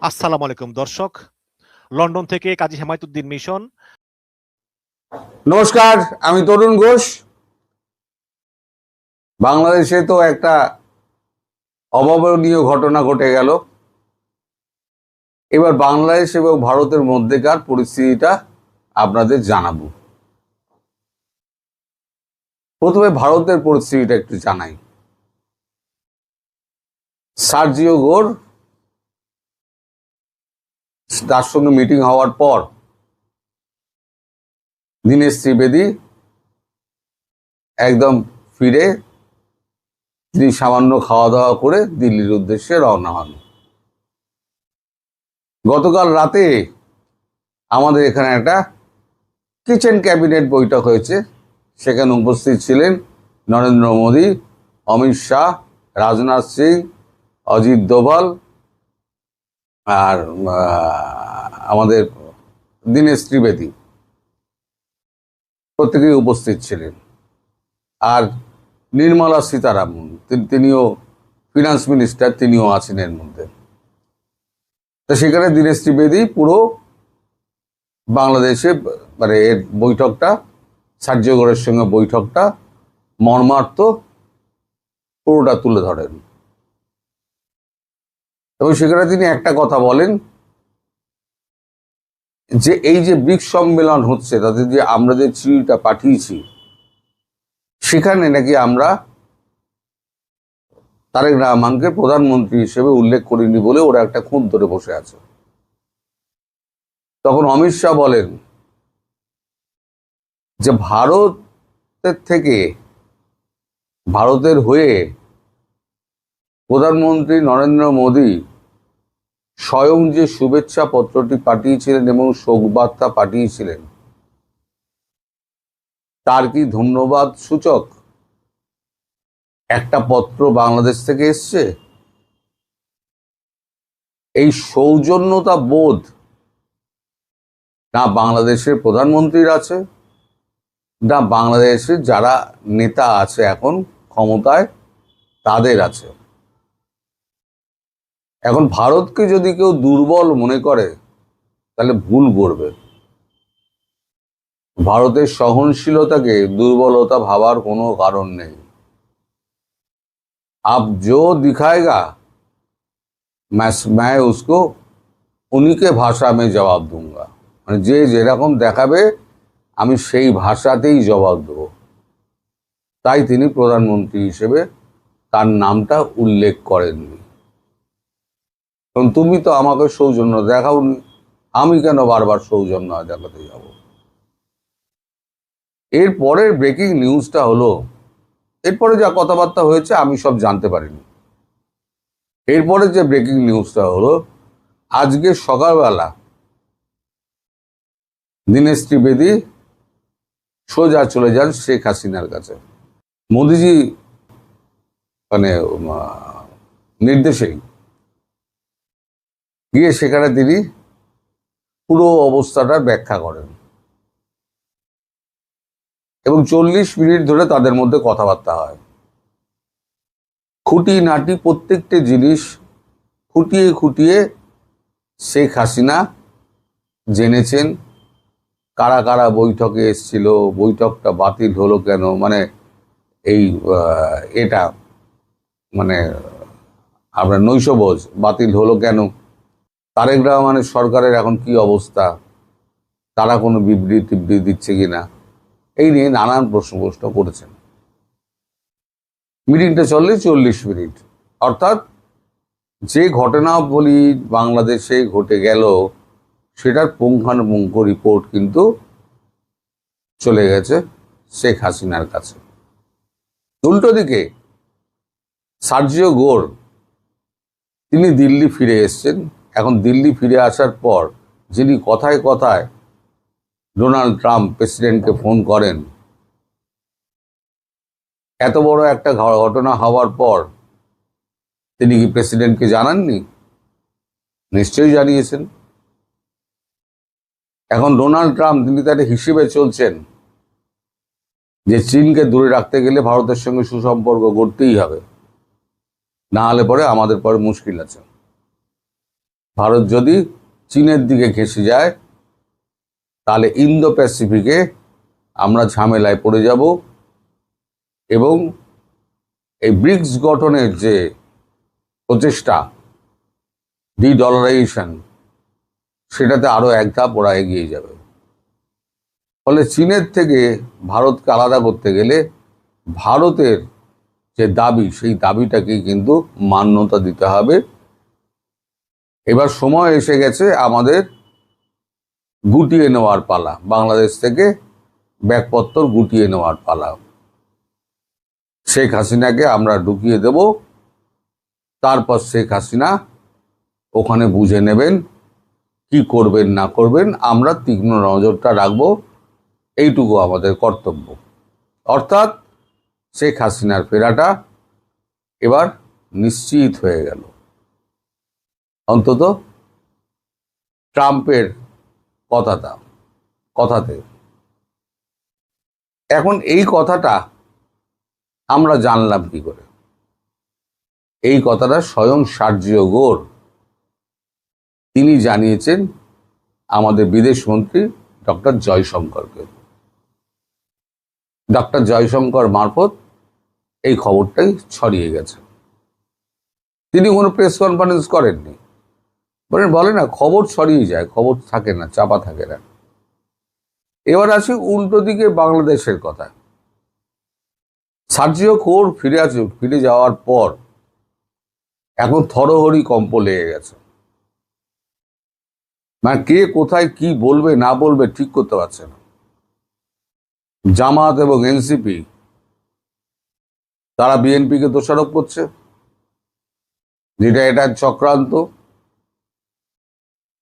আসসালামু আলাইকুম দর্শক, লন্ডন থেকে কাজী হেমায়েতুদ্দিন মিশন। নমস্কার, আমি তরুণ ঘোষ। বাংলাদেশে তো একটা অভাবনীয় ঘটনা ঘটে গেল। এবার বাংলাদেশ এবং ভারতের মধ্যেকার পরিস্থিতিটা আপনাদের জানাবো। প্রথমে ভারতের পরিস্থিতিটা একটু জানাই। সার্জিও গোর, তার সঙ্গে মিটিং হওয়ার পর দীনেশ ত্রিবেদী একদম ফিরে তিনি সামান্য খাওয়া দাওয়া করে দিল্লির উদ্দেশ্যে রওনা হন। গতকাল রাতে আমাদের এখানে একটা কিচেন ক্যাবিনেট বৈঠক হয়েছে। সেখানে উপস্থিত ছিলেন নরেন্দ্র মোদী, অমিত শাহ, রাজনাথ সিং, অজিত দোভাল আর আমাদের দীনেশ ত্রিবেদী, প্রত্যেকেই উপস্থিত ছিলেন। আর নির্মলা সীতারামন, তিনিও ফিনান্স মিনিস্টার, তিনিও আছেন এর মধ্যে। তো সেখানে দীনেশ ত্রিবেদী পুরো বাংলাদেশে মানে এর বৈঠকটা, সার্জিও গোরের সঙ্গে বৈঠকটা মর্মার্থ পুরোটা তুলে ধরেন। এবং সেখানে তিনি একটা কথা বলেন যে এই যে ব্রিক্স সম্মেলন হচ্ছে, তাতে যে আমরা যে চিঠিটা পাঠিয়েছি, সেখানে নাকি আমরা তারেক রহমানকে প্রধানমন্ত্রী হিসেবে উল্লেখ করিনি বলে ওরা একটা খুঁত ধরে বসে আছে। তখন অমিত শাহ বলেন যে ভারতের থেকে, ভারতের হয়ে প্রধানমন্ত্রী নরেন্দ্র মোদী স্বয়ং যে শুভেচ্ছা পত্রটি পাঠিয়েছিলেন এবং শোকবার্তা পাঠিয়েছিলেন, তার কি ধন্যবাদ সূচক একটা পত্র বাংলাদেশ থেকে এসছে? এই সৌজন্যতা বোধ না বাংলাদেশের প্রধানমন্ত্রীর আছে, না বাংলাদেশের যারা নেতা আছে এখন ক্ষমতায় তাদের আছে। এখন ভারতকে যদি কেউ দুর্বল মনে করে তাহলে ভুল করবে। ভারতের সহনশীলতাকে দুর্বলতা ভাবার কোনো কারণ নেই। आप जो दिखाएगा मैं उसको उन्हीं के भाषा में जवाब दूंगा। মানে যে যেরকম দেখাবে আমি সেই ভাষাতেই জবাব দেব। তাই তিনি প্রধানমন্ত্রী হিসেবে তার নামটা উল্লেখ করেননি। কারণ তুমি তো আমাকে সৌজন্য দেখাওনি, আমি কেন বারবার সৌজন্য দেখাতে যাব? এরপরের ব্রেকিং নিউজটা হলো, এরপরে যা কথাবার্তা হয়েছে আমি সব জানতে পারিনি। এরপরে যে ব্রেকিং নিউজটা হলো, আজকে সকালবেলা দীনেশ ত্রিবেদী সোজা চলে যান শেখ হাসিনার কাছে। মোদিজি মানে নির্দেশেই গিয়ে সেখানে তিনি পুরো অবস্থাটার ব্যাখ্যা করেন এবং 40 মিনিট ধরে তাদের মধ্যে কথাবার্তা হয়। খুঁটিনাটি প্রত্যেকটি জিনিস খুঁটিয়ে খুঁটিয়ে শেখ হাসিনা জেনেছেন কারা কারা বৈঠকে এসেছিল, বৈঠকটা বাতিল হলো কেন, মানে এই এটা মানে আমরা নৈশভোজ বাতিল হলো কেন, তারেক রহমানের সরকারের এখন কি অবস্থা, তারা কোনো বিবৃতি দিচ্ছে কিনা, এই নিয়ে নানান প্রশ্ন করেছেন। মিটিংটা চললে 40 মিনিট, অর্থাৎ যে ঘটনাবলী বাংলাদেশে ঘটে গেল সেটার পুঙ্খানুপুঙ্খ রিপোর্ট কিন্তু চলে গেছে শেখ হাসিনার কাছে। উল্টো দিকে সার্জিও গোর তিনি দিল্লি ফিরে এসছেন। এখন দিল্লি ফিরে আসার পর যিনি কথায় কথায় ডোনাল্ড ট্রাম্প প্রেসিডেন্টকে ফোন করেন, এত বড় একটা ঘটনা হওয়ার পর তিনি কি প্রেসিডেন্টকে জানাননি? নিশ্চয়ই জানিয়েছেন। এখন ডোনাল্ড ট্রাম্প তিনি তার হিসেবে চলছেন যে চীনকে দূরে রাখতে গেলে ভারতের সঙ্গে সুসম্পর্ক করতেই হবে, না হলে পরে আমাদের পরে মুশকিল আছে। ভারত যদি চীনের দিকে ঘেঁষে যায় তাহলে ইন্দো প্যাসিফিকে আমরা ঝামেলায় পড়ে যাব এবং এই ব্রিক্স গঠনের যে প্রচেষ্টা ডি-ডলারাইজেশন সেটাতে আরো এক ধাপ ওরা এগিয়ে যাবে। ফলে চীনের থেকে ভারতকে আলাদা করতে গেলে ভারতের যে দাবি সেই দাবিটাকে কিন্তু মান্যতা দিতে হবে। এবার সময় এসে গেছে আমাদের গুটিয়ে নেওয়ার পালা, বাংলাদেশ থেকে ব্যাগপত্তর গুটিয়ে নেওয়ার পালা। শেখ হাসিনাকে আমরা ঢুকিয়ে দেব, তারপর শেখ হাসিনা ওখানে বুঝে নেবেন কি করবেন না করবেন, আমরা তীক্ষ্ণ নজরটা রাখবো, এইটুকু আমাদের কর্তব্য। অর্থাৎ শেখ হাসিনার ফেরাটা এবার নিশ্চিত হয়ে গেল, অন্তত ট্রাম্পের কথাতে। এখন এই কথাটা আমরা জানলাম কি করে? এই কথাটা স্বয়ং সার্জিও গোর তিনি জানিয়েছেন আমাদের বিদেশমন্ত্রী ডক্টর জয়শঙ্করকে। ডক্টর জয়শঙ্কর মারফত এই খবরটাই ছড়িয়ে গেছে। তিনি কোনো প্রেস কনফারেন্স করেননি, বলে না খবর ছড়িয়ে যায়, খবর থাকে না, চাপা থাকে না। এবার আসি উল্টো দিকে বাংলাদেশের কথা। সার্জিও গোর ফিরে যাওয়ার পর এখন থরহরি কম্প লেগে গেছে। মানে কে কোথায় কি বলবে না বলবে ঠিক করতে পারছে না। জামাত এবং এনসিপি তারা বিএনপিকে দোষারোপ করছে যেটা এটা চক্রান্ত।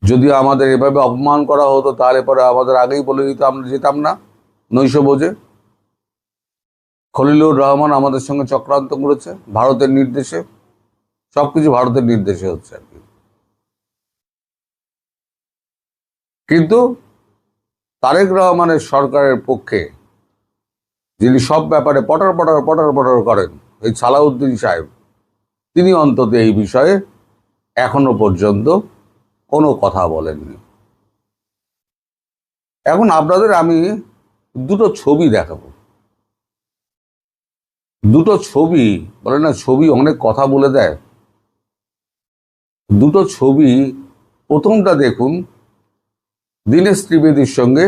যদি আমাদের এভাবে অপমান করা হতো তাহলে পরে আমাদের আগেই বলে দিত, আমরা যেতাম না নৈশ বোঝে। খলিলুর রহমান আমাদের সঙ্গে চক্রান্ত করেছে ভারতের নির্দেশে, সবকিছু ভারতের নির্দেশে হচ্ছে আর কি। কিন্তু তারেক রহমানের সরকারের পক্ষে যিনি সব ব্যাপারে পটার পটার করেন, এই সালাউদ্দিন সাহেব, তিনি অন্তত এই বিষয়ে এখনো পর্যন্ত কোনো কথা বলেননি। এখন আপনাদের আমি দুটো ছবি দেখাবো। দুটো ছবি, বলে না ছবি অনেক কথা বলে দেয়। দুটো ছবি, প্রথমটা দেখুন দীনেশ ত্রিবেদীর সঙ্গে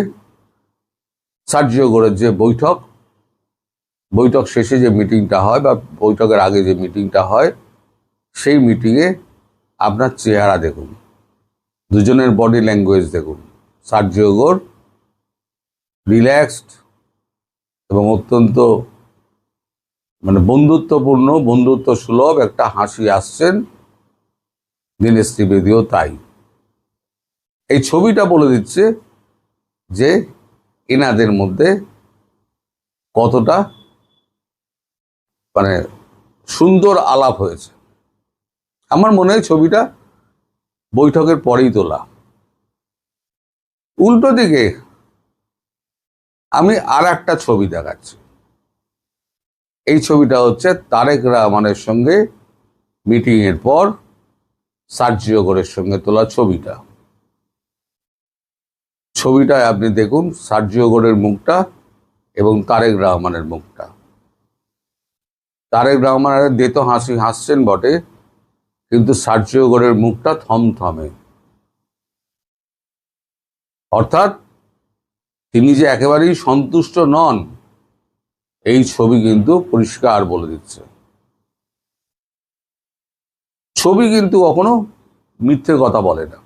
সার্জিও গোরের যে বৈঠক শেষে যে মিটিংটা হয় বা বৈঠকের আগে যে মিটিংটা হয়, সেই মিটিংয়ে আপনার চেহারা দেখুন, দুজনের বডি ল্যাঙ্গুয়েজ দেখুন। সার্জিও গোর রিল্যাক্সড এবং অত্যন্ত বন্ধুত্ব সুলভ একটা হাসি আসছেন, দীনেশ ত্রিবেদীও তাই। এই ছবিটা বলে দিচ্ছে যে এনাদের মধ্যে কতটা সুন্দর আলাপ হয়েছে। আমার মনে হয় ছবিটা বৈঠকের পরেই তোলা। উল্টো দিকে আমি আর একটা ছবি দেখাচ্ছি। এই ছবিটা হচ্ছে তারেক রহমানের সঙ্গে মিটিং এর পর সার্জিও গোরের সঙ্গে তোলা ছবিটায় আপনি দেখুন সার্জিও গোরের মুখটা এবং তারেক রহমানের মুখটা। তারেক রহমানের দেতো হাসি হাসছেন বটে, কিন্তু সার্জিও গোরের মুখটা থমথমে। অর্থাৎ তিনি যে একেবারেই সন্তুষ্ট নন, এই ছবি কিন্তু পরিষ্কার বলে দিচ্ছে। ছবি কিন্তু কখনো মিথ্যে কথা বলে না।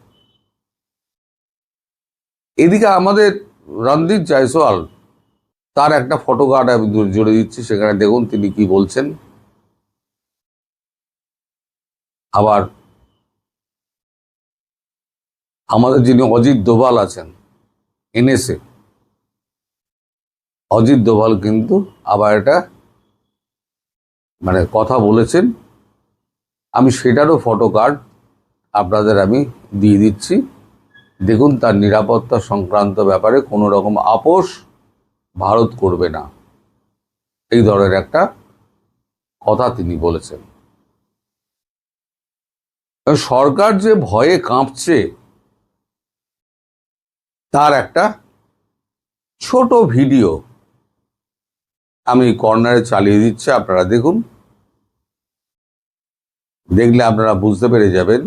এদিকে আমাদের রণদীপ জয়সওয়াল, তার একটা ফটো কার্ড আমি জুড়ে দিচ্ছি, সেখানে দেখুন তিনি কি বলছেন। আবার আমাদের যিনি অজিত দোভাল আছেন এনএসএ, অজিত দোভাল কিন্তু আবার এটা কথা বলেছেন। আমি সেটারও ফটো কার্ড আপনাদের আমি দিয়ে দিচ্ছি। দেখুন তার নিরাপত্তা সংক্রান্ত ব্যাপারে কোনো রকম আপোষ ভারত করবে না, এই ধরনের একটা কথা তিনি বলেছেন। সরকার যে ভয়ে কাঁপছে তার একটা ছোট ভিডিও আমি কর্নারে চালিয়ে দিচ্ছি, আপনারা দেখুন। দেখলে আপনারা বুঝতে পেরে যাবেন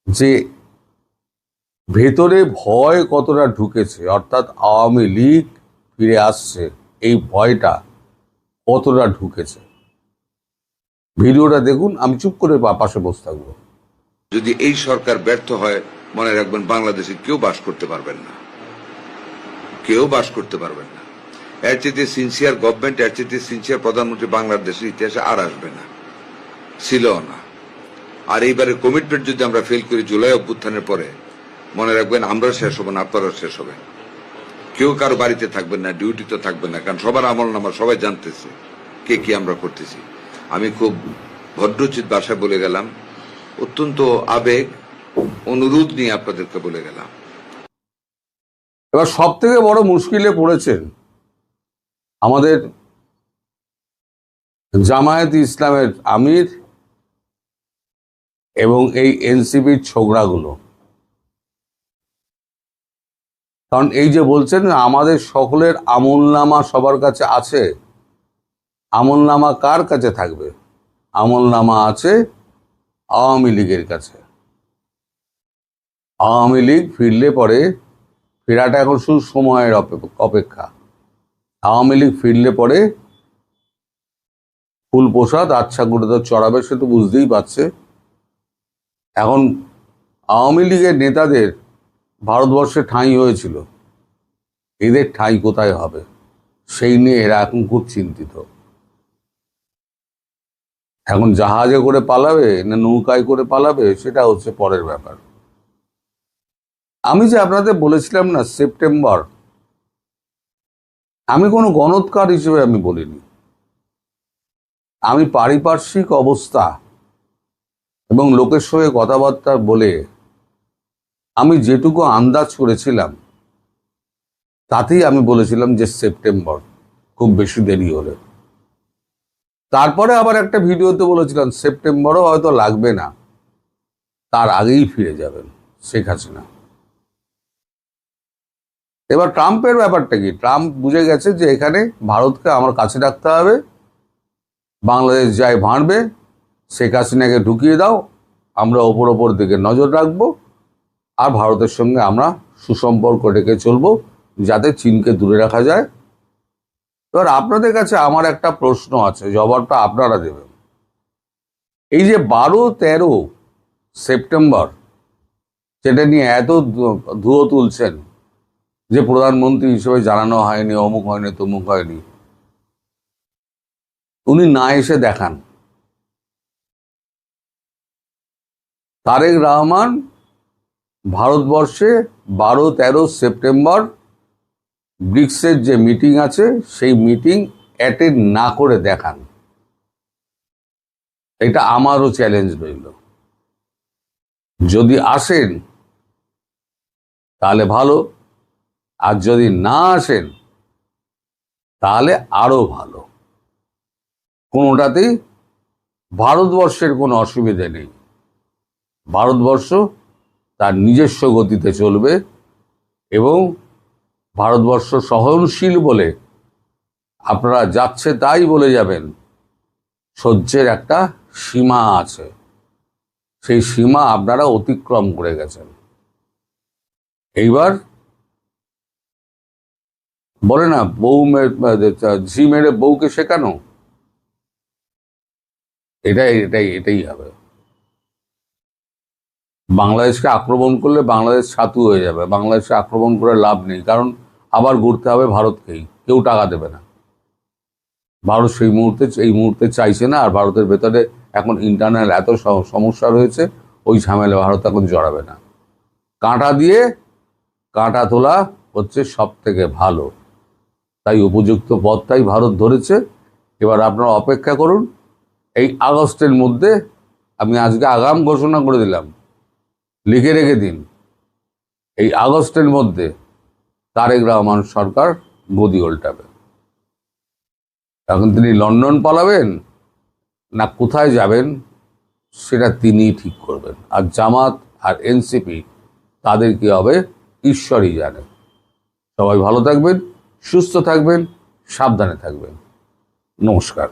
যে ভেতরে ভয় কতটা ঢুকেছে, অর্থাৎ আওয়ামী লীগ ফিরে আসছে এই ভয়টা কতটা ঢুকেছে। ভিডিওটা দেখুন, আমি চুপ করে পাশে বসে থাকবো। যদি এই সরকার ব্যর্থ হয়, মনে রাখবেন বাংলাদেশে কেউ বাস করতে পারবেন না, কেউ বাস করতে পারবেন না। এর চেয়ে সিনসিয়ার গভর্নমেন্ট, এর চেয়ে সিনসিয়ার প্রধানমন্ত্রী বাংলাদেশের ইতিহাসে আর আসবে না, ছিল না। আর এইবারের কমিটমেন্ট যদি আমরা ফেল করি জুলাই অভ্যুত্থানের পরে, মনে রাখবেন আমরা শেষ হব না, আপনারাও শেষ হবে। কেউ কারো বাড়িতে থাকবেন না, ডিউটিতে থাকবেন না, কারণ সবার আমল নামা সবাই জানতেছে কে কি আমরা করতেছি। আমি খুব ভদ্রোচিত ভাষায় বলে গেলাম, অত্যন্ত আবেগ অনুরোধ নিয়ে আপনাদেরকে বলে গেলাম। এবার সব থেকে বড় মুশকিলে পড়েছেন আমাদের জামায়াত ইসলামের আমির এবং এই এনসিপির ছোকরাগুলো। কারণ এই যে বলছেন আমাদের সকলের আমলনামা সবার কাছে আছে, আমলনামা কার কাছে থাকবে? আমলনামা আছে আওয়ামী লীগের কাছে। আওয়ামী লীগ ফিরলে পরে, ফেরাটা এখন শুধু সময়ের অপেক্ষা। আওয়ামী লীগ ফিরলে পরে ফুল প্রসাদ আচ্ছা করে তো চড়াবে, সে তো বুঝতেই পারছে। এখন আওয়ামী লীগের নেতাদের ভারতবর্ষে ঠাঁই হয়েছিল, এদের ঠাঁই কোথায় হবে সেই নিয়ে এরা এখন খুব চিন্তিত। এখন জাহাজে করে পালাবে না নৌকায় করে পালাবে সেটা হচ্ছে পরের ব্যাপার। আমি যে আপনাদের বলেছিলাম না সেপ্টেম্বর, আমি কোনো গণৎকার হিসেবে আমি বলিনি। আমি পারিপার্শ্বিক অবস্থা এবং লোকের সঙ্গে কথাবার্তা বলে আমি যেটুকু আন্দাজ করেছিলাম তাতেই আমি বলেছিলাম যে সেপ্টেম্বর, খুব বেশি দেরি হলে। তারপরে আবার একটা ভিডিওতে বলেছিলাম সেপ্টেম্বরও হয়তো লাগবে না, তার আগেই ফিরে যাবেন শেখ হাসিনা। এবার ট্রাম্পের ব্যাপারটা কি? ট্রাম্প বুঝে গেছে যে এখানে ভারতকে আমার কাছে রাখতে হবে, বাংলাদেশ যাই ভাঁড়বে, শেখ হাসিনাকে ঢুকিয়ে দাও, আমরা ওপর দিকে নজর রাখবো, আর ভারতের সঙ্গে আমরা সুসম্পর্ক রেখে চলবো যাতে চীনকে দূরে রাখা যায়। এবার আপনাদের কাছে আমার একটা প্রশ্ন আছে, জবাবটা আপনারা দেবেন। এই যে 12-13 সেপ্টেম্বর যেটা নিয়ে এত ধুয়ো তুলছেন যে প্রধানমন্ত্রী হিসেবে জানানো হয়নি, অমুক হয়নি, তমুক হয়নি, উনি না এসে দেখান। তারেক রহমান ভারতবর্ষে 12-13 সেপ্টেম্বর ব্রিক্সের যে মিটিং আছে সেই মিটিং অ্যাটেন্ড না করে দেখান। এটা আমারও চ্যালেঞ্জ রইল। যদি আসেন তাহলে ভালো, আর যদি না আসেন তাহলে আরো ভালো। কোনোটাতেই ভারতবর্ষের কোনো অসুবিধে নেই। ভারতবর্ষ তার নিজস্ব গতিতে চলবে এবং ভারতবর্ষ সহনশীল বলে আপনারা যাচ্ছে তাই বলে যাবেন, সহ্যের একটা সীমা আছে, সেই সীমা আপনারা অতিক্রম করে গেছেন। এইবার বলে না ঝি মেরে বউকে শেখানো, এটাই হবে। বাংলাদেশকে আক্রমণ করলে বাংলাদেশ ছাতু হয়ে যাবে, বাংলাদেশকে আক্রমণ করে লাভ নেই, কারণ আবার ঘুরতে হবে ভারতকেই, কেউ টাকা দেবে না। ভারত এই মুহূর্তে চাইছে না, আর ভারতের ভেতরে এখন ইন্টারনাল এত সমস্যা রয়েছে, ওই ঝামেলা ভারত এখন জড়াবে না। কাঁটা দিয়ে কাঁটা তোলা হচ্ছে সব থেকে ভালো, তাই উপযুক্ত পথটাই ভারত ধরেছে। এবার আপনারা অপেক্ষা করুন, এই আগস্টের মধ্যে, আমি আজকে আগাম ঘোষণা করে দিলাম, লিখে রেখে দিন, এই আগস্টের মধ্যে তারেক রহমান সরকার গদি উল্টাবে। এখন তিনি লন্ডন পালাবেন না কোথায় যাবেন সেটা তিনিই ঠিক করবেন। আর জামাত আর এনসিপি তাদের কি হবে ঈশ্বরই জানে। সবাই ভালো থাকবেন, সুস্থ থাকবেন, সাবধানে থাকবেন। নমস্কার।